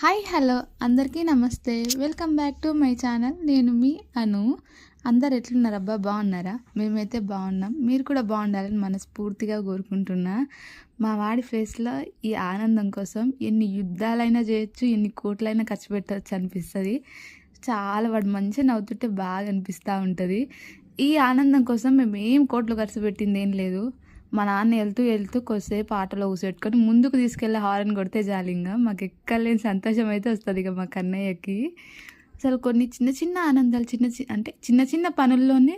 Hi hello అందరికీ నమస్తే. Welcome back to my channel. నేను మీ అను. అందరు ఎట్లున్నారబ్బా, బాగున్నారా? మేమైతే బాగున్నాం. మీరు కూడా బాగుండాలని మనస్ఫూర్తిగా కోరుకుంటున్నా. మా వాడి ఫేస్లో ఈ ఆనందం కోసం ఎన్ని యుద్ధాలైనా చేయొచ్చు, ఎన్ని కోట్లైనా ఖర్చు పెట్టవచ్చు అనిపిస్తుంది. చాలా వాడు మంచిగా నవ్వుతుంటే బాగా అనిపిస్తూ ఉంటుంది. ఈ ఆనందం కోసం మేము ఏం కోట్లు ఖర్చు పెట్టింది ఏం లేదు. మా నాన్న వెళ్తూ కొద్దిసేపు ఆటోలో కూర్చోబెట్టుకొని ముందుకు తీసుకెళ్ళి హారన్ కొడితే చాలు, ఇంకా మాకు ఎక్కలేని సంతోషం అయితే వస్తుంది ఇక మా కన్నయ్యకి. అసలు కొన్ని చిన్న చిన్న ఆనందాలు, చిన్న చిన్న పనుల్లోనే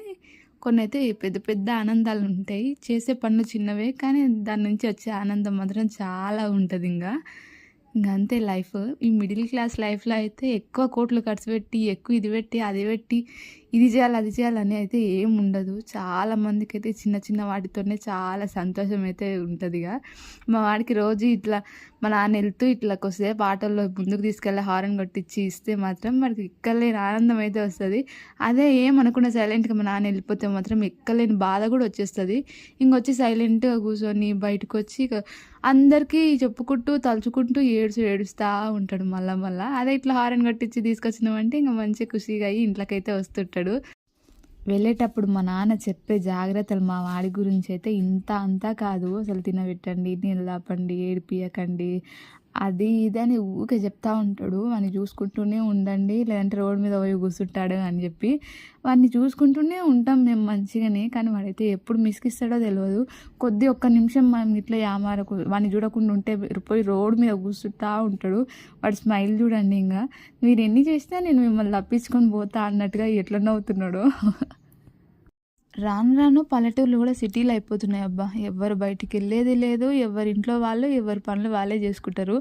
కొన్ని అయితే పెద్ద పెద్ద ఆనందాలు ఉంటాయి. చేసే పనులు చిన్నవే కానీ దాని నుంచి వచ్చే ఆనందం మాత్రం చాలా ఉంటుంది. ఇంకా అంతే లైఫ్. ఈ మిడిల్ క్లాస్ లైఫ్లో అయితే ఎక్కువ కోట్లు ఖర్చు పెట్టి, ఎక్కువ ఇది పెట్టి అది పెట్టి, ఇది చేయాలి అది చేయాలని అయితే ఏం ఉండదు. చాలామందికి అయితే చిన్న చిన్న వాటితోనే చాలా సంతోషం అయితే ఉంటుంది. ఇక మా వాడికి రోజు ఇట్లా మా నాన్న వెళ్తూ ఇట్లా కొద్దిసేపు ఆటోలో ముందుకు తీసుకెళ్ళి హారన్ కొట్టించి ఇస్తే మాత్రం వాడికి ఎక్కలేని ఆనందం అయితే వస్తుంది. అదే ఏమనుకున్నా సైలెంట్గా మా నాన్న వెళ్ళిపోతే మాత్రం ఎక్కలేని బాధ కూడా వచ్చేస్తుంది. ఇంకొచ్చి సైలెంట్గా కూర్చొని బయటకు వచ్చి అందరికీ చెప్పుకుంటూ తలుచుకుంటూ ఏడుస్తూ ఉంటాడు. మళ్ళా అదే ఇట్లా హారన్ కట్టించి తీసుకొచ్చినామంటే ఇంకా మంచి ఖుషిగా అయ్యి ఇంట్లోకైతే వస్తుంటాడు. వెళ్ళేటప్పుడు మా నాన్న చెప్పే జాగ్రత్తలు మా వాడి గురించి అయితే ఇంత అంతా కాదు. అసలు తినబెట్టండి, నీళ్ళు తాపండి, ఏడిపియకండి, అది ఇది అని ఊరికే చెప్తా ఉంటాడు. వాడిని చూసుకుంటూనే ఉండండి, లేదంటే రోడ్డు మీద పోయి కూర్చుంటాడు అని చెప్పి వాడిని చూసుకుంటూనే ఉంటాం మేము మంచిగానే. కానీ వాడైతే ఎప్పుడు మిస్కిస్తాడో తెలియదు. ఒక్క నిమిషం మనం ఇట్లా యామారకు వాడిని చూడకుండా ఉంటే పోయి రోడ్డు మీద కూర్చుంటా ఉంటాడు. వాడు స్మైల్ చూడండి, ఇంకా మీరు ఎన్ని చేసినా నేను మిమ్మల్ని తప్పించుకొని పోతా అన్నట్టుగా ఎట్లా నవ్వుతున్నాడో. రాను రాను పల్లెటూర్లు కూడా సిటీలు అయిపోతున్నాయి అబ్బా. ఎవరు బయటికి వెళ్ళేది లేదు, ఎవరి ఇంట్లో వాళ్ళు ఎవరి పనులు వాళ్ళే చేసుకుంటారు.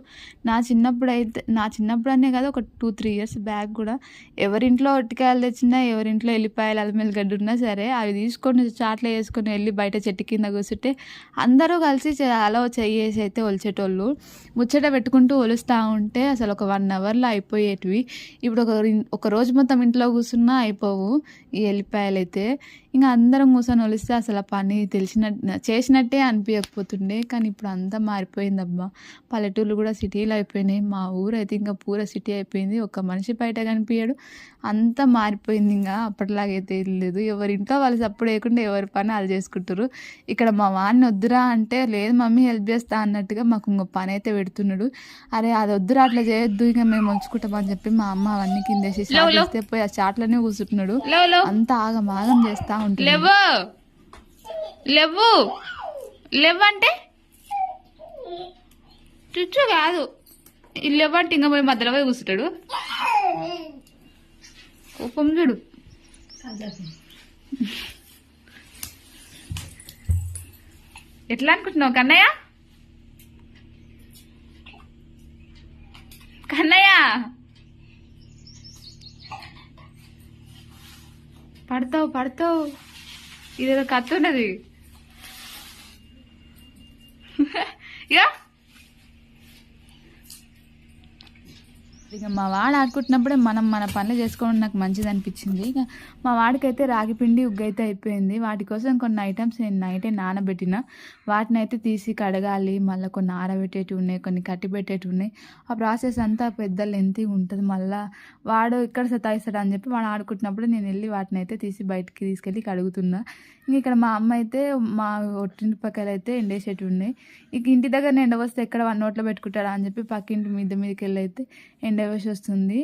నా చిన్నప్పుడు అనే కాదు, ఒక 2-3 ఇయర్స్ బ్యాక్ కూడా ఎవరింట్లో ఒట్టికాయలు తెచ్చినా, ఎవరింట్లో ఎల్లిపాయలు అల్లిమేలు గడ్డి ఉన్నా సరే అవి తీసుకొని చాట్లో వేసుకొని వెళ్ళి బయట చెట్టు కింద కూర్చుంటే అందరూ కలిసి అలా చెయ్యేసి అయితే ఒలిచేటోళ్ళు. ముచ్చట పెట్టుకుంటూ ఒలుస్తూ ఉంటే అసలు ఒక 1 అవర్లో అయిపోయేటివి. ఇప్పుడు ఒక రోజు మొత్తం ఇంట్లో కూర్చున్నా అయిపోవు ఈ ఎల్లిపాయలు అయితే. ఇంకా అందరం కూర్చొని ఒలిస్తే అసలు ఆ పని చేసినట్టే అనిపించకపోతుండే. కానీ ఇప్పుడు అంతా మారిపోయిందబ్బా. పల్లెటూళ్ళు కూడా సిటీలు అయిపోయినాయి. మా ఊరు అయితే ఇంకా పూర సిటీ అయిపోయింది. ఒక మనిషి బయట కనిపించాడు, అంతా మారిపోయింది. ఇంకా అప్పటిలాగైతే లేదు. ఎవరింట్లో వాళ్ళు సప్పుడు వేయకుండా ఎవరి పని వాళ్ళు చేసుకుంటారు. ఇక్కడ మా వాడిని వద్దురా అంటే లేదు మమ్మీ హెల్ప్ చేస్తా అన్నట్టుగా మాకు ఇంకో పని అయితే పెడుతున్నాడు. అరే అది వద్దురా, అట్లా చేయొద్దు, ఇంకా మేము ఉంచుకుంటామని చెప్పి మా అమ్మ అవన్నీ కిందేసి చేస్తే పోయి ఆ చాట్లనే కూర్చుంటున్నాడు. అంతా ఆగం చేస్తా ఉంటుంది. లేవంటే చుచ్చు కాదు, లేవంటే ఇంకా పోయి మధ్యలో పోయి కూర్చుంటాడు. కోపం చూడు. ఎట్లా అనుకుంటున్నావు కన్నయ్య? కన్నయ్య పడతావు. ఇదేదో కత్తున్నది. ఇక మా వాడు ఆడుకుంటున్నప్పుడే మనం మన పనులు చేసుకోవడం నాకు మంచిది అనిపించింది. ఇక మా వాడికైతే రాగి పిండి ఉగ్గైతే అయిపోయింది. వాటి కోసం కొన్ని ఐటమ్స్ నేను నైటే నానబెట్టిన, వాటిని అయితే తీసి కడగాలి. మళ్ళీ కొన్ని ఆరబెట్టేటివి ఉన్నాయి, కొన్ని కట్టిపెట్టేటివి ఉన్నాయి. ఆ ప్రాసెస్ అంతా పెద్ద లెంతీ ఉంటుంది. మళ్ళీ వాడు ఇక్కడ సతాయిస్తాడు అని చెప్పి వాడు ఆడుకుంటున్నప్పుడు నేను వెళ్ళి వాటిని అయితే తీసి బయటికి తీసుకెళ్ళి కడుగుతున్నా. ఇంక ఇక్కడ మా అమ్మ అయితే మా ఒట్టింటి పక్కన అయితే ఎండేసేటివి ఉన్నాయి. ఇక ఇంటి దగ్గర ఎండవస్తే ఎక్కడ వన్ నోట్లో పెట్టుకుంటాడా అని చెప్పి పక్కింటి మీదకి వెళ్ళి అయితే ఎండవేసి వస్తుంది.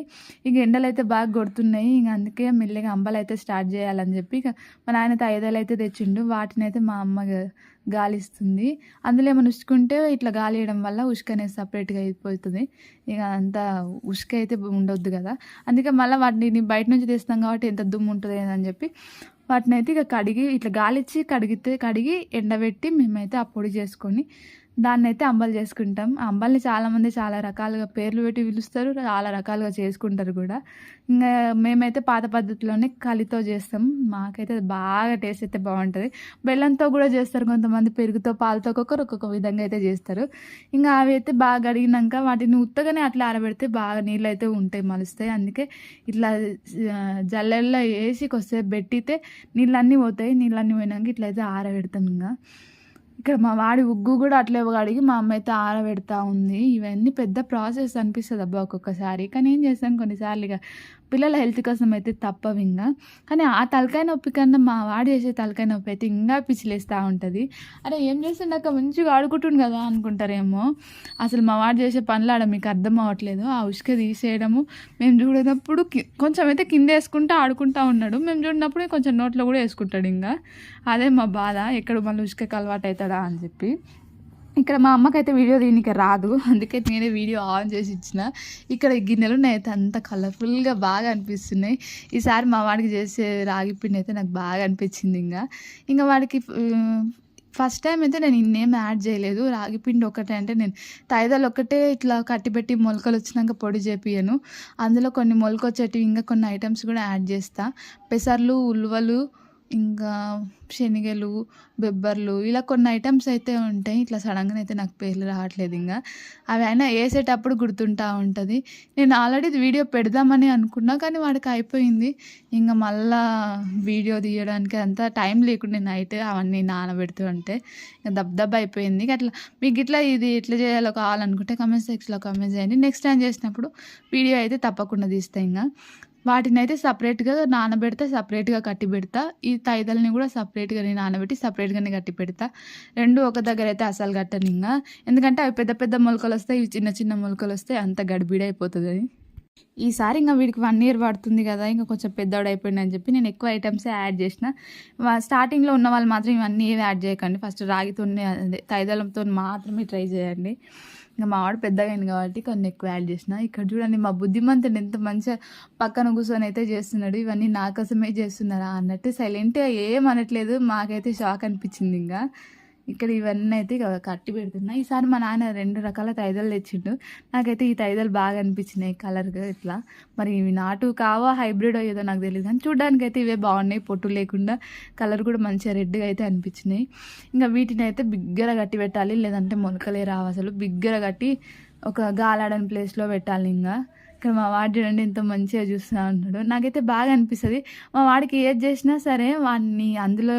ఇక ఎండలు అయితే బాగా కొడుతున్నాయి. ఇంక అందుకే మెల్లిగా అంబలు అయితే స్టార్ట్ చేయాలని చెప్పి ఇక మా నాయనతో 5 అయితే తెచ్చిండు. వాటిని అయితే మా అమ్మ గాలిస్తుంది. అందులో ఏమైనా ఉసుకుంటే ఇట్లా గాలి వేయడం వల్ల ఉసుక అనేది సపరేట్గా అయిపోతుంది. ఇక అంతా ఉసుక అయితే ఉండొద్దు కదా, అందుకే మళ్ళీ వాటిని బయట నుంచి తీస్తాం కాబట్టి ఎంత దుమ్ము ఉంటుంది అని చెప్పి వాటిని అయితే ఇక కడిగి ఇట్లా గాలిచ్చి కడిగి ఎండబెట్టి మేమైతే ఆ పొడి చేసుకొని దాన్ని అయితే అంబలు చేసుకుంటాం. ఆ అంబల్ని చాలామంది చాలా రకాలుగా పేర్లు పెట్టి పిలుస్తారు, చాలా రకాలుగా చేసుకుంటారు కూడా. ఇంకా మేమైతే పాత పద్ధతిలోనే కలితో చేస్తాం. మాకైతే బాగా టేస్ట్ అయితే బాగుంటుంది. బెల్లంతో కూడా చేస్తారు కొంతమంది, పెరుగుతో పాలతో ఒక్కొక్క విధంగా అయితే చేస్తారు. ఇంకా అవి అయితే బాగా కడిగినాక వాటిని ఉత్తగానే అట్లా ఆరబెడితే బాగా నీళ్ళు అయితే ఉంటాయి, మలుస్తాయి. అందుకే ఇట్లా జల్లెల్లో వేసి కొద్దిసేపు పెట్టితే నీళ్ళన్నీ పోతాయి. నీళ్ళన్నీ పోయినాక ఇట్లయితే ఆరబెడతాం. ఇంకా ఇక్కడ మా వాడి ఉగ్గు కూడా అట్లే కడిగి మా అమ్మ అయితే ఆరబెడతా ఉంది. ఇవన్నీ పెద్ద ప్రాసెస్ అనిపిస్తుంది అబ్బా ఒక్కొక్కసారి. కానీ ఏం చేస్తాను కొన్నిసార్లు ఇక పిల్లల హెల్త్ కోసం అయితే తప్పవు ఇంకా. కానీ ఆ తలకాయ నొప్పి కన్నా మా వాడు చేసే తలకాయ నొప్పి అయితే ఇంకా పిచ్చిలేస్తూ ఉంటుంది. అరే ఏం చేస్తుండక మంచిగా ఆడుకుంటుండు కదా అనుకుంటారేమో. అసలు మా వాడు చేసే పనులు ఆడ మీకు అర్థం అవ్వట్లేదు. ఆ ఉసుక తీసేయడము, మేము చూడనప్పుడు కొంచెం అయితే కింద వేసుకుంటూ ఆడుకుంటూ ఉన్నాడు, మేము చూడనప్పుడు కొంచెం నోట్లో కూడా వేసుకుంటాడు. ఇంకా అదే మా బాధ, ఎక్కడ మళ్ళీ ఉసుకకి అలవాటు అవుతాడా అని చెప్పి. ఇక్కడ మా అమ్మకైతే వీడియో దీనికి రాదు, అందుకే నేనే వీడియో ఆన్ చేసి ఇచ్చిన. ఇక్కడ గిన్నెలు అయితే అంత కలర్ఫుల్గా బాగా అనిపిస్తున్నాయి. ఈసారి మా వాడికి చేసే రాగి పిండి అయితే నాకు బాగా అనిపించింది. ఇంకా వాడికి ఫస్ట్ టైం అయితే నేను ఇన్నేం యాడ్ చేయలేదు. రాగి పిండి ఒకటే, అంటే నేను తైదలు ఒకటే ఇట్లా కట్టిపెట్టి మొలకలు వచ్చినాక పొడి చేపియను. అందులో కొన్ని మొలకొచ్చేటివి ఇంకా కొన్ని ఐటమ్స్ కూడా యాడ్ చేస్తా. పెసర్లు, ఉలువలు, ఇంకా శనగలు, బెబ్బర్లు, ఇలా కొన్ని ఐటమ్స్ అయితే ఉంటాయి. ఇట్లా సడన్గా అయితే నాకు పేర్లు రావట్లేదు. ఇంకా అవి అయినా వేసేటప్పుడు గుర్తుంటూ ఉంటుంది. నేను ఆల్రెడీ వీడియో పెడదామని అనుకున్నా, కానీ వాడికి అయిపోయింది. ఇంకా మళ్ళా వీడియో తీయడానికి అంతా టైం లేకుండా నైట్ అవన్నీ నానబెడుతూ ఉంటే ఇంకా దబ్బ అయిపోయింది. అట్లా మీకు ఇట్లా ఇది ఎట్లా చేయాలో కావాలనుకుంటే కమెంట్ సెక్షన్లో కమెంట్ చేయండి. నెక్స్ట్ టైం చేసినప్పుడు వీడియో అయితే తప్పకుండా తీస్తాయి. ఇంకా వాటిని అయితే సపరేట్గా నానబెడితే సపరేట్గా కట్టి పెడతా. ఈ తైదల్ని కూడా సపరేట్గా నేను నానబెట్టి సపరేట్గానే కట్టి పెడతా. రెండు ఒక దగ్గర అయితే అసలు కట్టను. ఇంకా ఎందుకంటే అవి పెద్ద పెద్ద మొలకలు వస్తాయి, ఇవి చిన్న చిన్న మొలకలు వస్తాయి, అంత గడిబిడైపోతుంది అని. ఈసారి ఇంకా వీడికి 1 year పడుతుంది కదా, ఇంకా కొంచెం పెద్దవాడు అయిపోయింది అని చెప్పి నేను ఎక్కువ ఐటమ్సే యాడ్ చేసిన. స్టార్టింగ్లో ఉన్న వాళ్ళు మాత్రం ఇవన్నీ ఏవి యాడ్ చేయకండి. ఫస్ట్ రాగితోనే అదే తైదలంతో మాత్రమే ట్రై చేయండి. ఇంకా మా వాడు పెద్దగా అయింది కాబట్టి కొన్ని ఎక్కువ యాడ్ చేసిన. ఇక్కడ చూడండి మా బుద్ధిమంతుడు ఎంత మంచిగా పక్కన కూర్చొని అయితే చేస్తున్నాడు. ఇవన్నీ నా కోసమే చేస్తున్నారా అన్నట్టు సైలెంట్గా ఏం అనట్లేదు. మాకైతే షాక్ అనిపించింది. ఇంకా ఇక్కడ ఇవన్నీ అయితే కట్టి పెడుతున్నా. ఈసారి మా నాన్న 2 రకాల తైదలు తెచ్చిండు. నాకైతే ఈ తైదలు బాగా అనిపించినాయి కలర్గా ఇట్లా. మరి ఇవి నాటు కావా హైబ్రిడ్ ఏదో నాకు తెలియదు, కానీ చూడడానికి అయితే ఇవే బాగున్నాయి, పొట్టు లేకుండా. కలర్ కూడా మంచిగా రెడ్గా అయితే అనిపించినాయి. ఇంకా వీటిని అయితే బిగ్గర కట్టి పెట్టాలి, లేదంటే మొలకలే రావు అసలు. బిగ్గర కట్టి ఒక గాలాడని ప్లేస్లో పెట్టాలి. ఇంకా ఇక్కడ మా వాడు చూడండి ఎంత మంచిగా చూస్తూ ఉన్నాడు. నాకైతే బాగా అనిపిస్తుంది. మా వాడికి ఏది చేసినా సరే వాడిని అందులో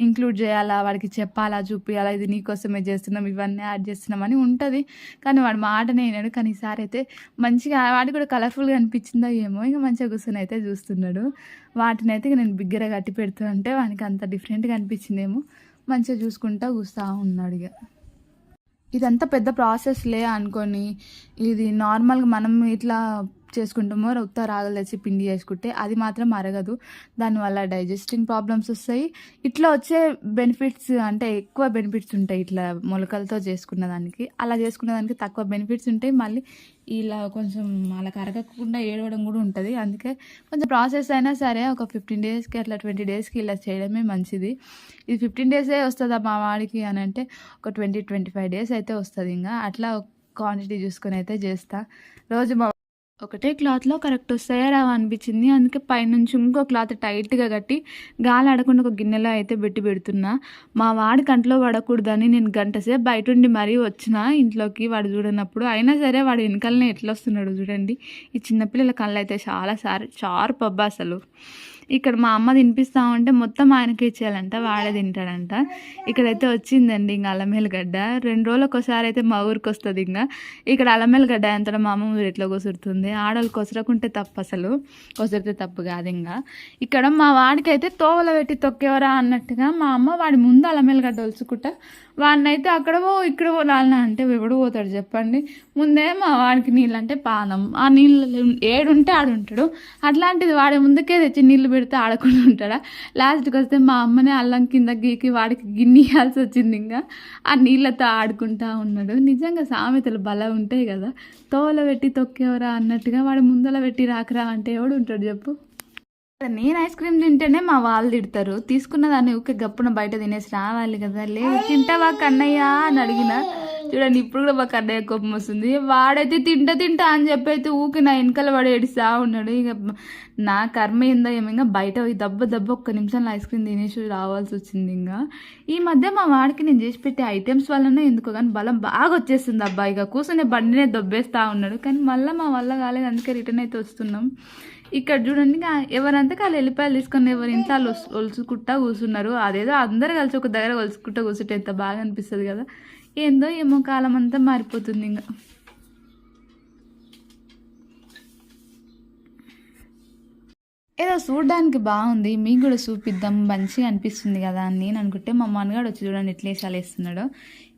ఇంక్లూడ్ చేయాలా, వాడికి చెప్పాలా, చూపించాలా, ఇది నీకోసమే చేస్తున్నాం, ఇవన్నీ యాడ్ చేస్తున్నామని ఉంటుంది. కానీ వాడు మాటనే వినాడు. కానీ ఈసారి అయితే మంచిగా వాడికి కూడా కలర్ఫుల్గా అనిపించిందో ఏమో, ఇంకా మంచిగా కూర్చొని అయితే చూస్తున్నాడు. వాటిని అయితే నేను బిగ్గరగా కట్టి పెడుతుంటే వానికి అంత డిఫరెంట్గా అనిపించిందేమో, మంచిగా చూసుకుంటూ కూస్తూ ఉన్నాడు. ఇక ఇదంతా పెద్ద ప్రాసెస్లే అనుకొని, ఇది నార్మల్గా మనం ఇట్లా చేసుకుంటామో ఉత్త రాగలు తెచ్చి పిండి చేసుకుంటే అది మాత్రం అరగదు. దానివల్ల డైజెస్టింగ్ ప్రాబ్లమ్స్ వస్తాయి. ఇట్లా వచ్చే బెనిఫిట్స్ అంటే ఎక్కువ బెనిఫిట్స్ ఉంటాయి ఇట్లా మొలకలతో చేసుకున్న దానికి. అలా చేసుకున్న దానికి తక్కువ బెనిఫిట్స్ ఉంటాయి. మళ్ళీ ఇలా కొంచెం అలా కరగకుండా ఏడవడం కూడా ఉంటుంది. అందుకే కొంచెం ప్రాసెస్ అయినా సరే ఒక 15 daysకి అట్లా 20 daysకి ఇలా చేయడమే మంచిది. ఇది 15 daysే వస్తుందా మా వాడికి అని అంటే ఒక 20-25 days అయితే వస్తుంది. ఇంకా అట్లా క్వాంటిటీ చూసుకొని అయితే చేస్తా. రోజు ఒకటే క్లాత్లో కరెక్ట్ వస్తాయా రావా అనిపించింది. అందుకే పైనుంచి ఇంకో క్లాత్ టైట్గా కట్టి గాలి ఆడకుండా ఒక గిన్నెలో అయితే పెడుతున్నా. మా వాడి కంట్లో పడకూడదని నేను గంటసేపు బయట ఉండి మరీ వచ్చిన ఇంట్లోకి వాడు చూడనప్పుడు. అయినా సరే వాడు వెనకాలనే ఎట్లా వస్తున్నాడు చూడండి. ఈ చిన్నపిల్లల కళ్ళు అయితే చాలా షార్ప్ అబ్బా అసలు. ఇక్కడ మా అమ్మ తినిపిస్తూ ఉంటే మొత్తం ఆయనకి ఇచ్చేయాలంట, వాడే తింటాడంట. ఇక్కడైతే వచ్చిందండి ఇంకా అల్లమేలుగడ్డ. 2 రోజులకు ఒకసారి అయితే మా ఊరికి వస్తుంది. ఇంకా ఇక్కడ అల్లమేలుగడ్డ అంతా మా అమ్మ ఊరు ఎట్లా కొసురుతుంది. ఆడవాళ్ళు కొసరకుంటే తప్పు, అసలు కొసరితే తప్పు కాదు. ఇంకా ఇక్కడ మా వాడికి అయితే తోవల పెట్టి తొక్కేవరా అన్నట్టుగా మా అమ్మ వాడి ముందు అల్లమేలుగడ్డ ఒలుచుకుంటా వాడిని అయితే అక్కడవో ఇక్కడవో లాలినా అంటే ఎవడు పోతాడు చెప్పండి. ముందే మా వాడికి నీళ్ళు అంటే పానం. ఆ నీళ్ళు ఏడుంటే ఆడుంటాడు. అట్లాంటిది వాడి ముందుకే తెచ్చి నీళ్ళు పెడితే ఆడకుండా ఉంటాడా. లాస్ట్కి వస్తే మా అమ్మనే అల్లం కింద గీకి వాడికి గిన్నె ఇవ్వాల్సి వచ్చింది. ఇంకా ఆ నీళ్ళతో ఆడుకుంటా ఉన్నాడు. నిజంగా సామెతలు బలం ఉంటాయి కదా. తోవల పెట్టి తొక్కేవరా అన్నట్టుగా వాడు ముందల పెట్టి రాకరా అంటే ఎవడు ఉంటాడు చెప్పు. నేను ఐస్ క్రీమ్ తింటేనే మా వాళ్ళు తిడతారు. తీసుకున్న దాన్ని ఊకే గప్పున బయట తినేసి రావాలి కదా. లేదు తింటావా కన్నయ్య అని అడిగిన. చూడండి ఇప్పుడు కూడా మా కన్నయ్య కోపం వస్తుంది. వాడైతే తింటా అని చెప్పి అయితే ఊకే నా వెనకాల వాడు ఏడిస్తా ఉన్నాడు. ఇక నా కర్మ ఏందో ఏమో. ఇంకా బయట దెబ్బ ఒక్క నిమిషంలో ఐస్ క్రీమ్ తినేసి రావాల్సి వచ్చింది. ఇంకా ఈ మధ్య మా వాడికి నేను చేసి పెట్టే ఐటమ్స్ వల్లనే ఎందుకో కానీ బలం బాగా వచ్చేస్తుంది అబ్బా. ఇక కూర్చొని బండినే దొబ్బేస్తూ ఉన్నాడు. కానీ మళ్ళీ మా వల్ల కాలేదు, అందుకే రిటర్న్ అయితే వస్తున్నాం. ఇక్కడ చూడండి ఎవరంతా వాళ్ళు వెళ్ళిపోయాలు తీసుకొని ఎవరి ఇంట్లో వాళ్ళు ఒలుచుకుంటా కూర్చున్నారు. అదేదో అందరు కలిసి ఒక దగ్గర ఒలుచుకుంటా కూర్చుంటే ఎంత బాగా అనిపిస్తుంది కదా. ఏందో ఏమో కాలం అంతా మారిపోతుంది. ఇంకా ఏదో చూడడానికి బాగుంది, మీకు కూడా చూపిద్దాం మంచిగా అనిపిస్తుంది కదా అని నేను అనుకుంటే మా మనగాడు వచ్చి చూడండి ఎట్లా వేసాలు వేస్తున్నాడు.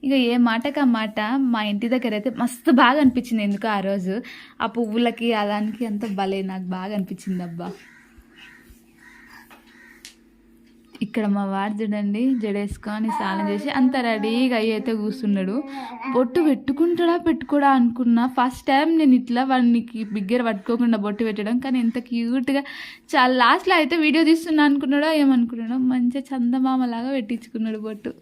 ఇక ఏ మాటకి ఆ మాట మా ఇంటి దగ్గర అయితే మస్తు బాగా అనిపించింది. ఎందుకు ఆ రోజు ఆ పువ్వులకి ఆ దానికి అంత భలే నాకు బాగా అనిపించింది అబ్బా. ఇక్కడ మా వాడు చూడండి జడేసుకొని స్నానం చేసి అంత రెడీగా అయితే కూర్చున్నాడు. బొట్టు పెట్టుకోడా అనుకున్నా. ఫస్ట్ టైం నేను ఇట్లా వాడికి బిగ్గర పట్టుకోకుండా బొట్టు పెట్టడం, కానీ ఎంత క్యూట్గా చాలా లాస్ట్లో అయితే వీడియో తీస్తున్నా అనుకున్నాడో ఏమనుకున్నాడో మంచిగా చందమామలాగా పెట్టించుకున్నాడు బొట్టు.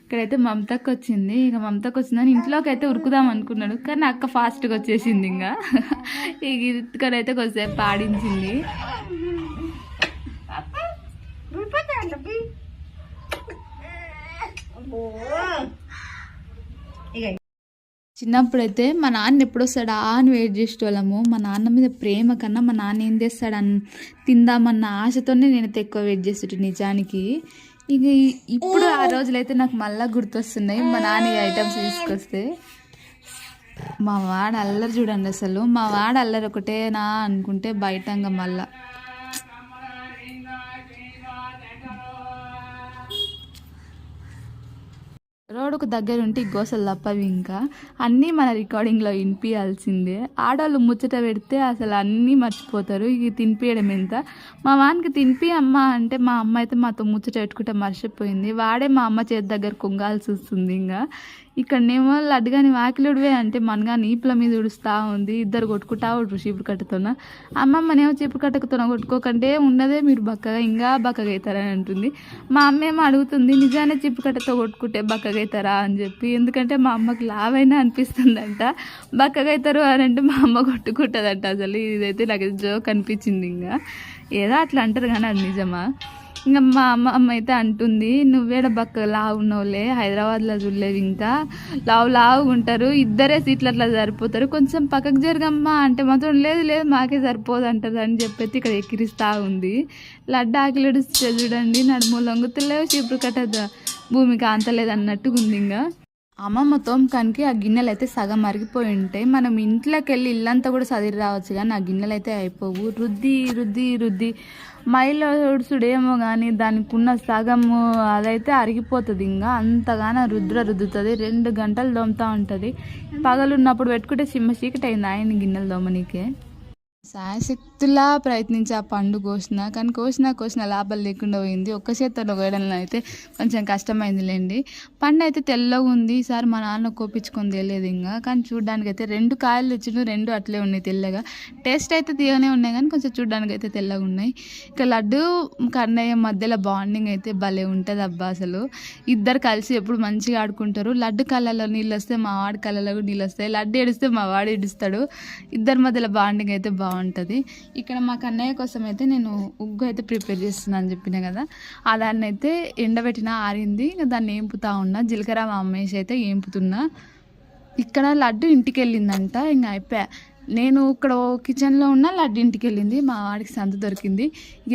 ఇక్కడైతే మమతకు వచ్చింది. ఇక మమతకు వచ్చిందని ఇంట్లోకి అయితే ఉరుకుదాం అనుకున్నాడు, కానీ అక్క ఫాస్ట్గా వచ్చేసింది. ఇంకా ఇక్కడైతే కొద్దిసేపు పాడించింది. చిన్నప్పుడైతే మా నాన్న ఎప్పుడు వస్తాడా అని వెయిట్ చేసేటోళ్ళము. మా నాన్న మీద ప్రేమ కన్నా మా నాన్న ఏం చేస్తాడని తిందామన్న ఆశతోనే నేనైతే ఎక్కువ వెయిట్ చేసేట నిజానికి. ఇక ఇప్పుడు ఆ రోజులైతే నాకు మళ్ళీ గుర్తొస్తున్నాయి మా నాన్న ఐటమ్స్ తీసుకొస్తే. మా వాడు అల్లరి చూడండి, అసలు మా వాడు అల్లరి ఒకటేనా అనుకుంటే బయటంగా మళ్ళా రోడ్డుకు దగ్గర ఉంటే గోసలు తప్పవి. ఇంకా అన్నీ మన రికార్డింగ్లో వినిపించాల్సిందే. ఆడవాళ్ళు ముచ్చట పెడితే అసలు అన్నీ మర్చిపోతారు. ఇక తినిపించడం ఎంత. మా వానికి తినిపి అమ్మ అంటే మా అమ్మ అయితే మాతో ముచ్చట పెట్టుకుంటే మర్చిపోయింది. వాడే మా అమ్మ చేతి దగ్గర కొంగాల్సి వస్తుంది. ఇంకా ఇక్కడనేమో లడ్డుగాని వాకిలుడివే అంటే మనగా నీపుల మీద ఉడుస్తూ ఉంది. ఇద్దరు కొట్టుకుంటా ఉంటారు చీపురు కట్టతోన. అమ్మమ్మనేమో చీపురు కట్టకుతోన కొట్టుకోకంటే ఉన్నదే మీరు బక్కగా ఇంకా బక్కగా అవుతారని అంటుంది. మా అమ్మ ఏమో అడుగుతుంది నిజానే చీపురు కట్టతో కొట్టుకుంటే బక్కగా అవుతారా అని చెప్పి. ఎందుకంటే మా అమ్మకి లావైనా అనిపిస్తుందంట, బక్కగా అవుతారు అని అంటే మా అమ్మ కొట్టుకుంటుందంట. అసలు ఇదైతే నాకు జోక్ అనిపించింది. ఇంకా ఏదో అట్లా అంటారు కానీ అది నిజమా. ఇంకా మా అమ్మ అయితే అంటుంది నువ్వేడ బక్క లావు ఉన్నావులే, హైదరాబాద్లో చూడలేవు, ఇంకా లావు ఉంటారు, ఇద్దరే సీట్లు అట్లా సరిపోతారు, కొంచెం పక్కకు జరగమ్మా అంటే మాత్రం లేదు మాకే సరిపోదు అంటారు అని చెప్పేసి ఇక్కడ ఎక్కిరిస్తూ ఉంది. లడ్డు ఆకిలేడు చూడండి, నడుము లొంగుతలేవు, చీపురు కట్ట భూమికి అంతలేదు అన్నట్టుగా ఉంది. ఇంకా అమ్మమ్మ తోమకానికి ఆ గిన్నెలు అయితే సగం మరిగిపోయి ఉంటాయి. మనం ఇంట్లోకి వెళ్ళి ఇల్లంతా కూడా సదిరి రావచ్చు, కానీ ఆ గిన్నెలు అయితే అయిపోవు. రుద్ది మైలో ఉడుసుడేమో కానీ దానికి ఉన్న సగము అదైతే అరిగిపోతుంది. ఇంకా అంతగానో రుద్దుతుంది. 2 గంటలు దోమతా ఉంటుంది. పగలున్నప్పుడు పెట్టుకుంటే చీకటి అయింది ఆయన గిన్నెలు దోమనీకే. శాయశక్తులా ప్రయత్నించి ఆ పండు కోసిన, కానీ కోసిన లాభాలు లేకుండా పోయింది. ఒక్క చేత్తలో కోయడంలో అయితే కొంచెం కష్టమైందిలేండి. పండు అయితే తెల్లగా ఉంది. ఈసారి మా నాన్న కోపించుకొని తెలియదు ఇంకా, కానీ చూడడానికి అయితే 2 కాయలు తెచ్చిండు, 2 అట్లే ఉన్నాయి తెల్లగా. టేస్ట్ అయితే తీయగానే ఉన్నాయి కానీ కొంచెం చూడడానికి అయితే తెల్లగా ఉన్నాయి. ఇక లడ్డు కన్నయ్య మధ్యలో బాండింగ్ అయితే భలే ఉంటుంది అబ్బా. అసలు ఇద్దరు కలిసి ఎప్పుడు మంచిగా ఆడుకుంటారు. లడ్డు కళ్ళలో నీళ్ళు వస్తే మా వాడి కళ్ళలో నీళ్ళు వస్తాయి, లడ్డు ఏడిస్తే మా వాడు ఏడుస్తాడు. ఇద్దరి మధ్యలో బాండింగ్ అయితే బాగుంటుంది. ఇక్కడ మా కన్నయ్య కోసం అయితే నేను ఉగ్గు అయితే ప్రిపేర్ చేస్తున్నాను అని చెప్పిన కదా, ఆ దాన్ని అయితే ఎండబెట్టిన ఆరింది. దాన్ని ఏంపుతా ఉన్నా, జీలకర్ర మా అమ్మేసి అయితే ఏంపుతున్నా. ఇక్కడ లడ్డు ఇంటికి వెళ్ళిందంట. ఇంకా అయిపోయా, నేను ఇక్కడ కిచెన్లో ఉన్న లడ్డు ఇంటికి వెళ్ళింది. మా వాడికి సంత దొరికింది.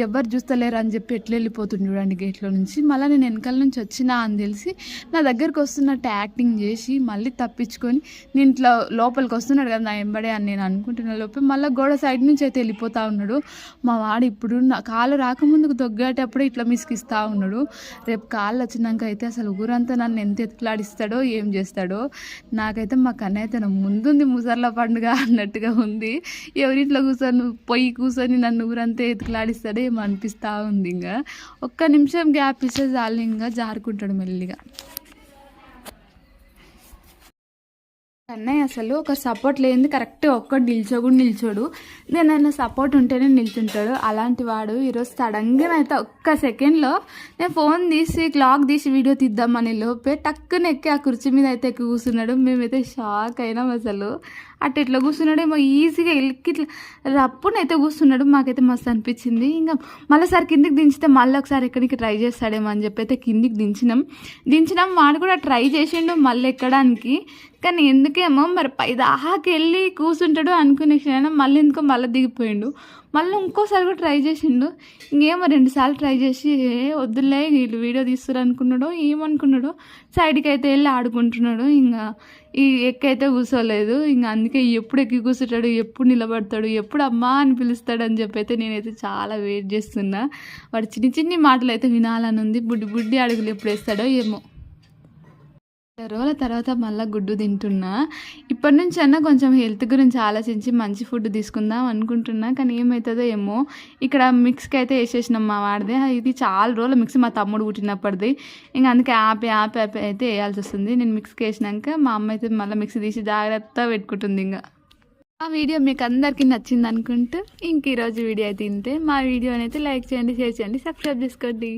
ఎవరు చూస్తలేరు అని చెప్పి ఎట్లా వెళ్ళిపోతుంది చూడండి గేట్లో నుంచి. మళ్ళీ నేను వెనకాల నుంచి వచ్చినా అని తెలిసి నా దగ్గరికి వస్తున్నట్టు యాక్టింగ్ చేసి మళ్ళీ తప్పించుకొని నేను ఇట్లా లోపలికి వస్తున్నాడు కదా నా ఎంబడే అని నేను అనుకుంటున్న లోపే మళ్ళీ గోడ సైడ్ నుంచి అయితే వెళ్ళిపోతూ ఉన్నాడు. మా వాడు ఇప్పుడు నా కాలు రాకముందుకు దొగ్గేటప్పుడే ఇట్లా మిసికిస్తూ ఉన్నాడు. రేపు కాళ్ళు వచ్చినాక అయితే అసలు ఊరంతా నన్ను ఎంత ఎత్తులాడిస్తాడో ఏం చేస్తాడో. నాకైతే మా కన్నయ్య తన ముందుంది ముసర్ల పండుగ అన్నట్టుగా ఉంది. ఎవరింట్లో కూర్చొని నన్ను ఊరంతా ఎత్తుకులాడిస్తాడో ఏమో అనిపిస్తూ ఉంది. ఇంకా ఒక్క నిమిషం గ్యాప్ ఇస్తే చాలు ఇంకా జారుకుంటాడు మెల్లిగా. అన్నయ్య అసలు ఒక సపోర్ట్ లేనిది కరెక్ట్గా ఒక్కడు నిల్చోడు. నేనైనా సపోర్ట్ ఉంటేనే నిల్చుంటాడు. అలాంటి వాడు ఈరోజు సడన్గా అయితే ఒక్క సెకండ్లో నేను ఫోన్ తీసి క్లాక్ తీసి వీడియో తీద్దామని లోపే టక్కున ఎక్కి ఆ కుర్చీ మీద అయితే కూర్చున్నాడు. మేమైతే షాక్ అయినాం. అసలు అట్ట ఇట్లా కూర్చున్నాడేమో ఈజీగా ఎల్కి ఇట్లా రప్పునైతే కూర్చున్నాడు. మాకైతే మస్తు అనిపించింది. ఇంకా మళ్ళీ సారి కిందికి దించితే మళ్ళీ ఒకసారి ఎక్కడికి ట్రై చేస్తాడేమో అని చెప్పి అయితే కిందికి దించినాం. వాడు కూడా ట్రై చేసిండు మళ్ళీ ఎక్కడానికి. కానీ ఎందుకేమో మరి పై దాహాకి వెళ్ళి కూర్చుంటాడు అనుకునే క్షణం మళ్ళీ ఎందుకో మళ్ళీ దిగిపోయిండు. మళ్ళీ ఇంకోసారి కూడా ట్రై చేసిండు. ఇంకేమో 2 సార్లు ట్రై చేసి వద్దులే వీళ్ళు వీడియో తీస్తారు అనుకున్నాడో ఏమనుకున్నాడో సైడ్కి అయితే వెళ్ళి ఆడుకుంటున్నాడు. ఇంకా ఈ ఎక్కైతే కూర్చోలేదు. ఇంకా అందుకే ఎప్పుడు ఎక్కి కూర్చుంటాడు, ఎప్పుడు నిలబడతాడు, ఎప్పుడు అమ్మా అని పిలుస్తాడు అని చెప్పి అయితే నేనైతే చాలా వెయిట్ చేస్తున్నా. వాడు చిన్ని మాటలు అయితే వినాలని ఉంది. బుడ్డి అడుగులు ఎప్పుడు వేస్తాడో ఏమో. రోజుల తర్వాత మళ్ళీ గుడ్డు తింటున్నా. ఇప్పటి నుంచి అన్నా కొంచెం హెల్త్ గురించి ఆలోచించి మంచి ఫుడ్ తీసుకుందాం అనుకుంటున్నా. కానీ ఏమవుతుందో ఏమో. ఇక్కడ మిక్స్కి అయితే వేసేసినాం మా వాడిదే. ఇది చాలా రోజులు మిక్స్ మా తమ్ముడు పుట్టినప్పటిది. ఇంకా అందుకే ఆపి అయితే వేయాల్సి వస్తుంది. నేను మిక్స్కి వేసినాక మా అమ్మ అయితే మళ్ళీ మిక్సీ తీసి జాగ్రత్తగా పెట్టుకుంటుంది. ఇంకా ఆ వీడియో మీకు అందరికీ నచ్చింది అనుకుంటూ ఇంక ఈరోజు వీడియో అయితే ఇంతే. మా వీడియోని అయితే లైక్ చేయండి, షేర్ చేయండి, సబ్స్క్రైబ్ చేసుకోండి.